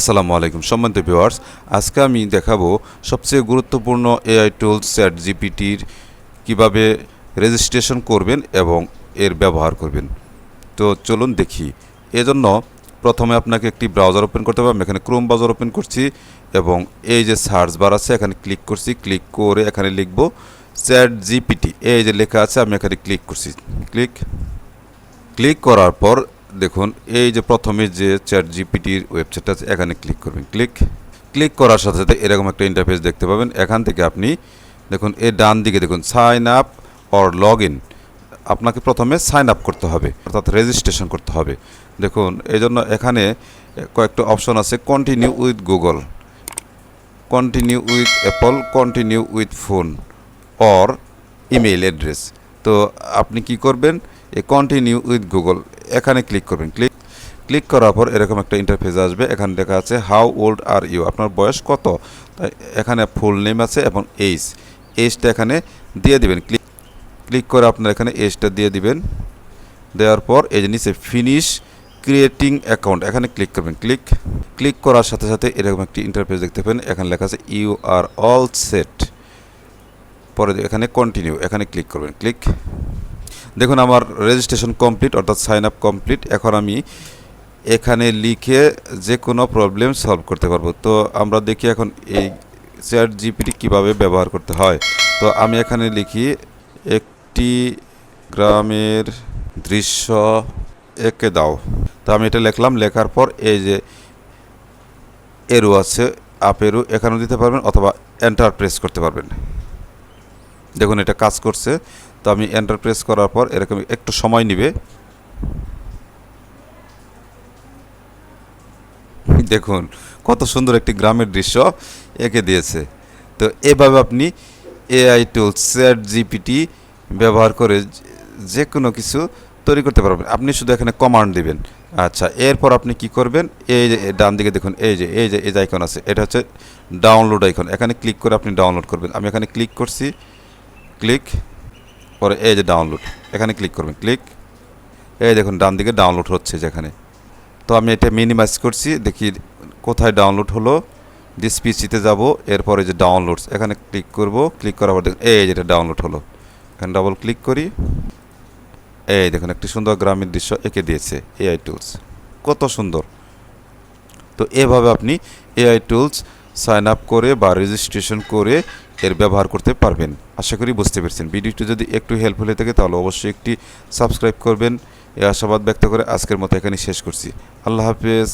আসসালামু আলাইকুম সম্মানিত ভিউয়ার্স, আজকে আমি দেখাবো সবচেয়ে গুরুত্বপূর্ণ এআই টুলস চ্যাট জিপিটির কীভাবে রেজিস্ট্রেশন করবেন এবং এর ব্যবহার করবেন। তো চলুন দেখি। এজন্য প্রথমে আপনাকে একটি ব্রাউজার ওপেন করতে হবে। আমি এখানে ক্রোম ব্রাউজার ওপেন করছি এবং এই যে সার্চ বার আছে এখানে ক্লিক করছি। ক্লিক করে এখানে লিখব চ্যাট জিপিটি, এই যে লেখা আছে আমি এখানে ক্লিক করছি। ক্লিক করার পর দেখুন এই যে প্রথমে যে চ্যাট জিপিটির ওয়েবসাইট আছে এখানে ক্লিক করবেন। ক্লিক করার সাথে সাথে এরকম একটা ইন্টারফেস দেখতে পাবেন। এখান থেকে আপনি দেখুন এই ডান দিকে দেখুন sign up or log in, আপনাকে প্রথমে সাইন আপ করতে হবে অর্থাৎ রেজিস্ট্রেশন করতে হবে। দেখুন এই জন্য এখানে কয়েকটা অপশন আছে, continue with Google, continue with Apple, continue with phone or email address. তো আপনি কি করবেন, এই কন্টিনিউ উইথ গুগল এখানে ক্লিক করবেন। ক্লিক করার পর এরকম একটা ইন্টারফেস আসবে। এখানে লেখা আছে হাউ ওল্ড আর ইউ, আপনার বয়স কত। তাই এখানে ফুল নেম আছে এবং এইজটা এখানে দিয়ে দিবেন। ক্লিক করে আপনার এখানে এইজটা দিয়ে দিবেন। দেওয়ার পর এই যে নিচে ফিনিশ ক্রিয়েটিং অ্যাকাউন্ট এখানে ক্লিক করবেন। ক্লিক করার সাথে সাথে এরকম একটি ইন্টারফেস দেখতে পাবেন। এখানে লেখা আছে ইউ আর অল সেট। পরে এখানে কন্টিনিউ এখানে ক্লিক করবেন। দেখুন আমার রেজিস্ট্রেশন কমপ্লিট অর্থাৎ সাইন আপ কমপ্লিট। এখন আমি এখানে লিখে যে কোনো প্রবলেম সলভ করতে পারবো। তো আমরা দেখি এখন এই চ্যাট জিপিটি কীভাবে ব্যবহার করতে হয়। তো আমি এখানে লিখি একটি গ্রামের দৃশ্য এঁকে দাও। তো আমি এটা লিখলাম। লেখার পর এই যে এরো আছে আপ এরো এখানেও দিতে পারবেন অথবা এন্টার প্রেস করতে পারবেন। দেখুন এটা কাজ করছে। তো আমি এন্টার প্রেস করার পর এরকম একটু সময় নেবে। দেখুন কত সুন্দর একটি গ্রামের দৃশ্য এঁকে দিয়েছে। তো এভাবে আপনি এআই টুলস চ্যাট জিপিটি ব্যবহার করে যে কোনো কিছু তৈরি করতে পারবেন। আপনি শুধু এখানে কমান্ড দিবেন। আচ্ছা, এরপর আপনি কি করবেন, এই যে ডান দিকে দেখুন এই যে আইকন আছে, এটা হচ্ছে ডাউনলোড আইকন। এখানে ক্লিক করে আপনি ডাউনলোড করবেন। আমি এখানে ক্লিক করছি। পরে এই যে ডাউনলোড এখানে ক্লিক করবেন। এই দেখুন ডান দিকে ডাউনলোড হচ্ছে যেখানে। তো আমি এটা মিনিমাইজ করছি, দেখি কোথায় ডাউনলোড হলো। দিস পিসিতে যাব, এরপরে যে ডাউনলোডস এখানে ক্লিক করব। ক্লিক করার পর দেখুন এই যেটা ডাউনলোড হলো। এখানে ডাবল ক্লিক করি। এই দেখুন একটি সুন্দর গ্রামের দৃশ্য এঁকে দিয়েছে এআই টুলস, কত সুন্দর। তো এভাবে আপনি এআই টুলস সাইন আপ করে বা রেজিস্ট্রেশন করে এর ব্যবহার করতে পারবেন। আশা করি বুঝতে পেরেছেন। ভিডিওটি যদি একটু হেল্পফুল হয়ে থাকে তাহলে অবশ্যই একটি সাবস্ক্রাইব করবেন। এই আশাবাদ ব্যক্ত করে আজকের মতো এখানে শেষ করছি। আল্লাহ হাফেজ।